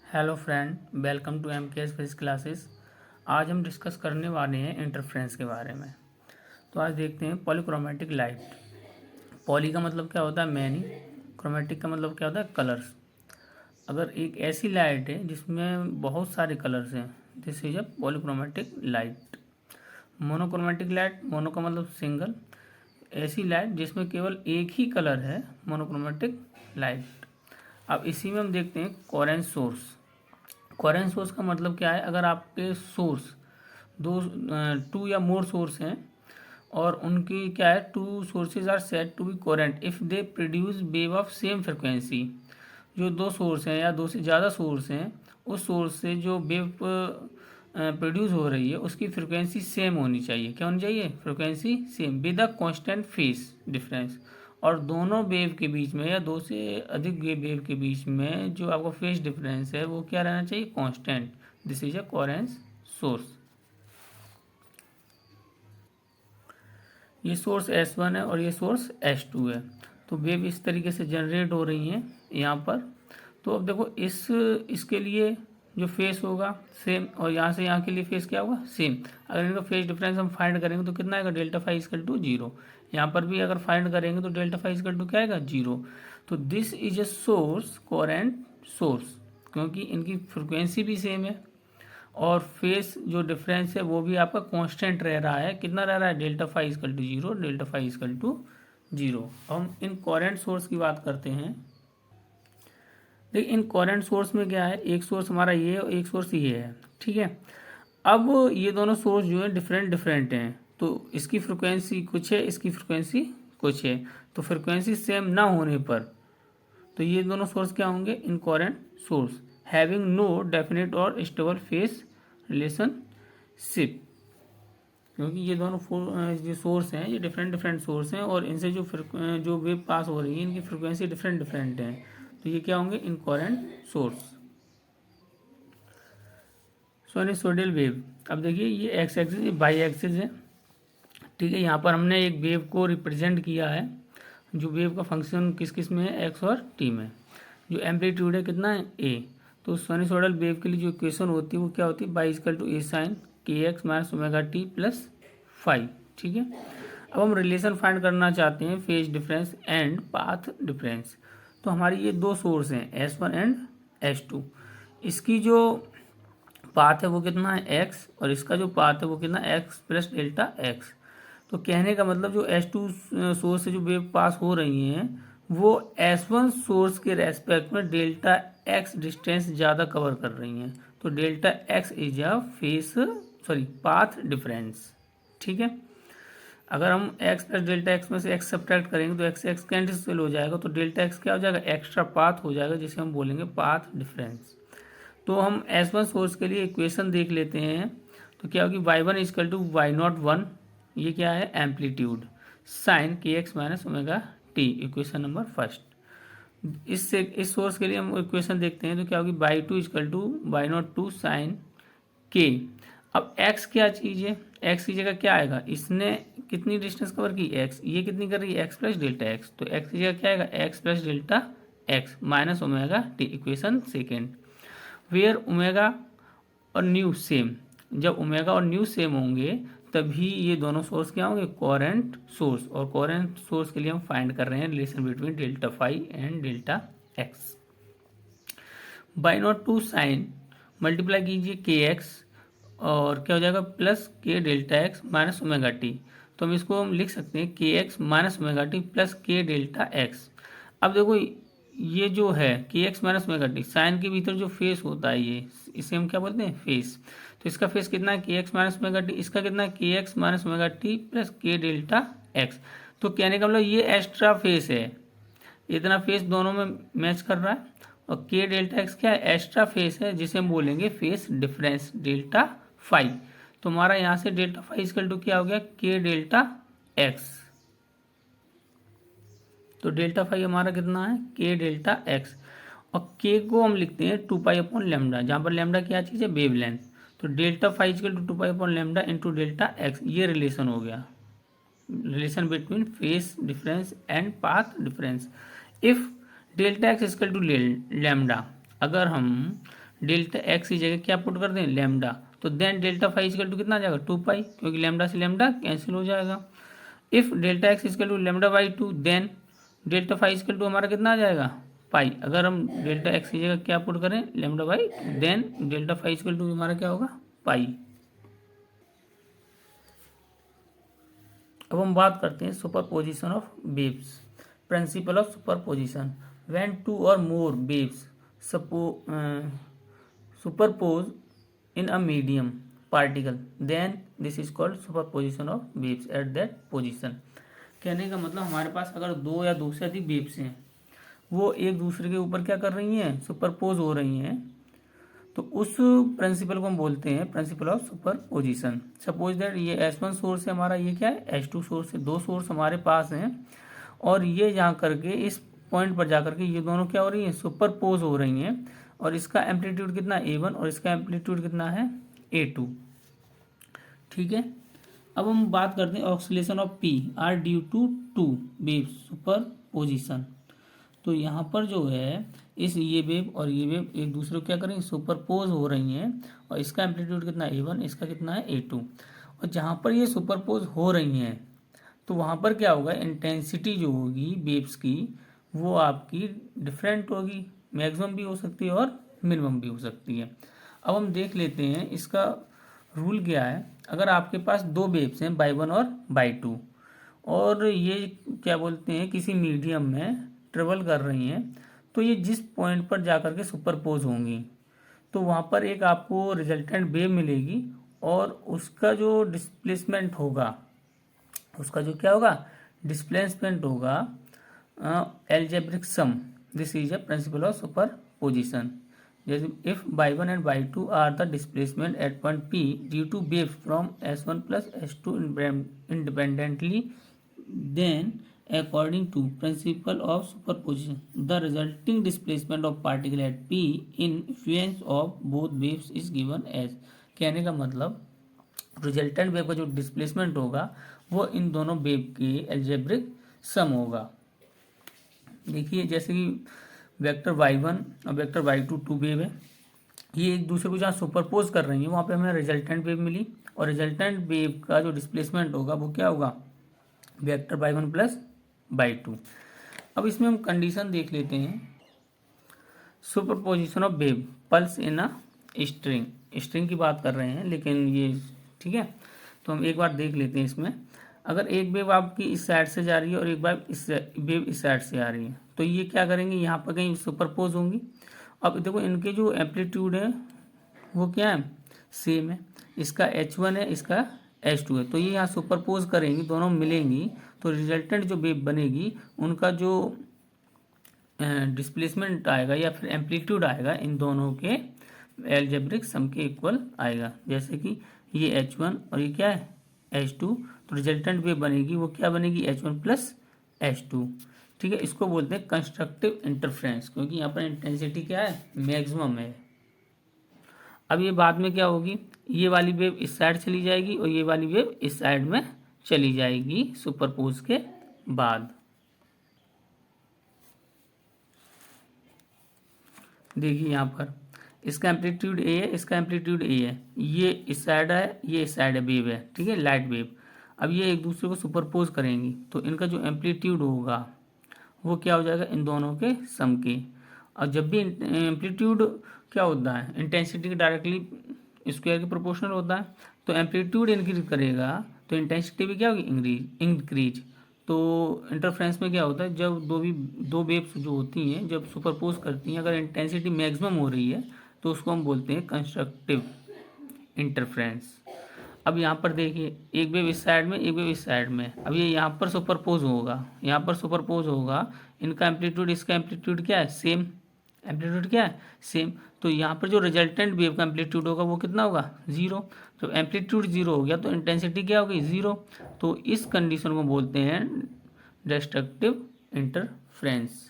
Hello friend, welcome to M K S physics classes. आज हम discuss करने वाले हैं इंटरफ्रेंस के बारे में। तो आज देखते हैं पॉलीक्रोमेटिक लाइट। पॉली का मतलब क्या होता है मैनी, क्रोमेटिक का मतलब क्या होता है कलर्स। अगर एक ऐसी लाइट है जिसमें बहुत सारे कलर्स हैं, this is a polychromatic light. Monochromatic light, mono का मतलब सिंगल, ऐसी लाइट जिसमें केवल एक ही कलर है, मोनोक्रोमेटिक लाइट। अब इसी में हम देखते हैं कोहेरेंट सोर्स। कोहेरेंट सोर्स का मतलब क्या है? अगर आपके सोर्स दो टू या मोर सोर्स हैं और उनकी क्या है, two sources are said to be coherent if they produce wave of same frequency. जो दो सोर्स हैं या दो से ज़्यादा सोर्स हैं, उस सोर्स से जो वेव प्रोड्यूस हो रही है उसकी फ्रिक्वेंसी सेम होनी चाहिए। क्या होनी चाहिए? Frequency same with a constant phase difference. और दोनों वेव के बीच में या दो से अधिक वेव के बीच में जो आपका फेज डिफरेंस है वो क्या रहना चाहिए? Constant. This is a coherent source. ये सोर्स S1 है और ये सोर्स S2 है। तो वेव इस तरीके से जनरेट हो रही हैं यहाँ पर। तो अब देखो इसके लिए जो फेस होगा सेम, और यहाँ से यहाँ के लिए फेस क्या होगा? सेम। अगर इनका फेस डिफरेंस हम फाइंड करेंगे तो कितना आएगा? Delta five equal to zero. यहाँ पर भी अगर फाइंड करेंगे तो डेल्टा फाइव इक्वल टू क्या आएगा? जीरो। तो this is a source, coherent source, क्योंकि इनकी फ्रिक्वेंसी भी सेम है और फेस जो डिफरेंस है वो भी आपका कांस्टेंट रह रहा है। कितना रह रहा है? Delta five equal to zero, delta five equal to zero. हम इन कोहेरेंट सोर्स की बात करते हैं। देखिए इन कोहेरेंट सोर्स में क्या है, एक सोर्स हमारा ये है और एक सोर्स ये है, ठीक है। अब ये दोनों सोर्स जो है डिफरेंट डिफरेंट हैं, तो इसकी फ्रिक्वेंसी कुछ है, इसकी फ्रिक्वेंसी कुछ है। तो फ्रिक्वेंसी सेम ना होने पर तो ये दोनों सोर्स क्या होंगे? Incoherent source, having no definite और स्टेबल फेस रिलेशनशिप। क्योंकि ये दोनों जो सोर्स हैं ये डिफरेंट डिफरेंट सोर्स हैं और इनसे जो वेव पास हो रही है इनकी फ्रिक्वेंसी डिफरेंट डिफरेंट है। तो ये क्या होंगे? Incoherent source. Sinusoidal wave. अब देखिए ये एक्स एक्सिस, ये बाई एक्सिस है, ठीक है। यहाँ पर हमने एक वेव को रिप्रेजेंट किया है। जो वेव का फंक्शन किस किस में है? एक्स और टी में। जो एम्पलीट्यूड है कितना है? ए। तो साइनसोइडल वेव के लिए जो इक्वेशन होती है वो क्या होती है? Y equal to a sine k x minus omega t plus five, ठीक है। अब हम रिलेशन फाइंड करना चाहते हैं phase difference and path difference. तो हमारी ये दो सोर्स हैं S1 एंड S2। इसकी जो पाथ है वो कितना है? एक्स, और इसका जो पाथ है वो कितना? X plus delta x. तो कहने का मतलब जो S2 सोर्स से जो वेव पास हो रही हैं वो S1 सोर्स के रेस्पेक्ट में डेल्टा एक्स डिस्टेंस ज़्यादा कवर कर रही हैं। तो delta x is a face, sorry, path difference, ठीक है। अगर हम x प्लस डेल्टा एक्स में से x सब्ट्रैक्ट करेंगे तो एक्स एक्स कैंसिल हो जाएगा, तो डेल्टा एक्स क्या हो जाएगा? एक्स्ट्रा पाथ हो जाएगा, जिसे हम बोलेंगे पाथ डिफरेंस। तो हम S1 सोर्स के लिए इक्वेशन देख लेते हैं। तो क्या होगी? y1 equal to y not one, ये क्या है? Amplitude, sine k x minus omega t, equation number first. इससे इस सोर्स के लिए हम इक्वेशन देखते हैं तो क्या होगी? Y two equal to y not two sine k. अब x क्या चीज़ है? x की जगह क्या आएगा? इसने कितनी डिस्टेंस कवर की? x। ये कितनी कर रही है? x plus delta x. तो x की जगह क्या आएगा? x plus delta x minus omega t, equation second. Where omega और न्यू सेम, जब ओमेगा और न्यू सेम होंगे तभी ये दोनों सोर्स क्या होंगे? Coherent source. और कोहेरेंट सोर्स के लिए हम फाइंड कर रहे हैं relation between delta phi and delta x. Y not two sine multiply कीजिए के एक्स और क्या हो जाएगा? Plus k delta x minus omega t. तो हम इसको लिख सकते हैं k x minus omega t plus k delta x. अब देखो ये जो है k x minus omega t, sine के भीतर जो फेस होता है ये, इसे हम क्या बोलते हैं? फेस। तो इसका फेस कितना है? K x minus omega T. इसका कितना है? K x minus omega t plus k delta x. तो कहने का मतलब ये एक्स्ट्रा फेस है, इतना फेस दोनों में मैच कर रहा है। और के डेल्टा एक्स क्या है? एक्स्ट्रा फेस है, जिसे हम बोलेंगे फेस डिफरेंस, डेल्टा फाइव। तो हमारा यहाँ से डेल्टा फाइव इक्वल टू क्या हो गया? के डेल्टा एक्स। तो डेल्टा फाइव हमारा कितना है? के डेल्टा एक्स। और के को हम लिखते हैं टू पाई अपॉन लेमडा, जहाँ पर लेमडा क्या चीज़ है? Wavelength. तो delta five equal to two pi upon lambda into delta x, ये रिलेशन हो गया, relation between phase difference and path difference. If delta x equal to lambda, अगर हम डेल्टा एक्स की जगह क्या पुट कर दें, लैम्डा, तो then delta five equal to कितना आ जाएगा, 2 पाई, क्योंकि लैम्डा से लैम्डा कैंसिल हो जाएगा। If delta x equal to lambda by 2 then delta five equal to हमारा कितना आ जाएगा, पाई। अगर हम डेल्टा एक्स की जगह क्या पुट करें, lambda by, then delta five equal to हमारा क्या होगा, पाई। अब हम बात करते हैं superposition of waves, principle of superposition. When two और more waves superpose in a medium particle then this is called superposition of waves at that position. कहने का मतलब हमारे पास अगर दो या दो से अधिक वेव्स हैं, वो एक दूसरे के ऊपर क्या कर रही हैं, सुपरपोज हो रही हैं, तो उस प्रिंसिपल को हम बोलते हैं principal of superposition. Suppose that ये S1 सोर्स है हमारा, ये क्या है S2 सोर्स है, दो सोर्स हमारे पास हैं, और ये जा करके इस पॉइंट पर जा करके ये दोनों क्या हो रही हैं, सुपरपोज हो रही हैं, और इसका एम्पलीट्यूड कितना A1 और इसका एम्पलीट्यूड कितना है A2। ठीक है, अब हम बात करते हैं oscillation of P are due to waves superposition. तो यहाँ पर जो है ये वेव और ये वेव एक दूसरे को क्या करेंगे, सुपरपोज हो रही हैं, और इसका एम्पलीट्यूड कितना है A1, इसका कितना है A2। और जहाँ पर ये सुपरपोज हो रही हैं तो वहाँ पर क्या होगा, इंटेंसिटी जो होगी वेव्स की वो आपकी डिफरेंट होगी, मैक्सिमम भी हो सकती है और मिनिमम भी हो सकती है। अब हम देख लेते हैं इसका रूल क्या है। अगर आपके पास दो वेव्स हैं बाई 1 और बाई 2, और ये क्या बोलते हैं किसी मीडियम में ट्रेवल कर रही हैं, तो ये जिस पॉइंट पर जाकर के सुपरपोज होंगी तो वहाँ पर एक आपको रिजल्टेंट वेव मिलेगी, और उसका जो डिस्प्लेसमेंट होगा, उसका जो क्या होगा, डिस्प्लेसमेंट होगा algebraic sum. This is a principal of superposition. जैसे if by 1 and by 2 are the displacement eight point P due to wave from S1 plus S2 independently, then according to principle of superposition the resulting displacement of particle at P in influence of both waves is given as। कहने का मतलब resultant wave का जो displacement होगा वो इन दोनों wave के algebraic sum होगा। देखिए जैसे कि वेक्टर y1 और वेक्टर y2 टू वेव है, ये एक दूसरे को जहाँ सुपरपोज कर रही है वहाँ पे हमें रिजल्टेंट वेव मिली, और रिजल्टेंट वेव का जो डिस्प्लेसमेंट होगा वो क्या होगा, वेक्टर y1 प्लस y2। अब इसमें हम कंडीशन देख लेते हैं, superposition of wave pulse in a string की बात कर रहे हैं, लेकिन ये ठीक है, तो हम एक बार देख लेते हैं इसमें। अगर एक वेव आपकी इस साइड से जा रही है और एक बार वेव इस साइड से आ रही है, तो ये क्या करेंगे, यहाँ पर कहीं सुपरपोज होंगी। अब देखो इनके जो एम्पलीट्यूड है वो क्या है, सेम है, इसका H1 है, इसका H2 है, तो ये यहाँ सुपरपोज करेंगी, दोनों मिलेंगी, तो रिजल्टेंट जो वेव बनेगी उनका जो डिस्प्लेसमेंट आएगा या फिर एम्पलीट्यूड आएगा इन दोनों के एल्जेब्रिक सम के इक्वल आएगा। जैसे कि ये H1 और ये क्या है H2, तो रिजल्टेंट वेव बनेगी वो क्या बनेगी, H1 प्लस H2। ठीक है, इसको बोलते हैं कंस्ट्रक्टिव इंटरफ्रेंस, क्योंकि यहाँ पर इंटेंसिटी क्या है, मैक्सिमम है। अब ये बाद में क्या होगी, ये वाली वेव इस साइड चली जाएगी और ये वाली वेव इस साइड में चली जाएगी सुपरपोज के बाद। देखिए यहाँ पर इसका एम्पलीट्यूड A है, इसका एम्पलीट्यूड A है, ये इस साइड है, ये इस साइड है, वेव है, ठीक है, लाइट वेव। अब ये एक दूसरे को सुपरपोज करेंगी तो इनका जो एम्पलीट्यूड होगा वो क्या हो जाएगा, इन दोनों के सम के। और जब भी एम्पलीट्यूड क्या होता है, इंटेंसिटी के डायरेक्टली स्क्वायर के प्रोपोर्शनल होता है, तो एम्पलीट्यूड इंक्रीज करेगा तो इंटेंसिटी भी क्या होगी, इंक्रीज। तो इंटरफ्रेंस में क्या होता है, जब दो वेव्स जो होती हैं जब सुपरपोज करती हैं, अगर इंटेंसिटी मैक्सिमम हो रही है तो उसको हम बोलते हैं कंस्ट्रक्टिव इंटरफ्रेंस। अब यहाँ पर देखिए एक वेव इस साइड में, एक वेव इस साइड में, अब ये यहाँ पर सुपरपोज होगा, यहाँ पर सुपरपोज होगा, इनका एम्पलीट्यूड इसका एम्पलीट्यूड क्या है, सेम, एम्पलीट्यूड क्या है, सेम। तो यहाँ पर जो रिजल्टेंट वेव का एम्पलीट्यूड होगा वो कितना होगा, 0। जब एम्पलीट्यूड 0 हो गया तो इंटेंसिटी क्या होगी, 0। तो इस कंडीशन को बोलते हैं डिस्ट्रक्टिव इंटरफ्रेंस।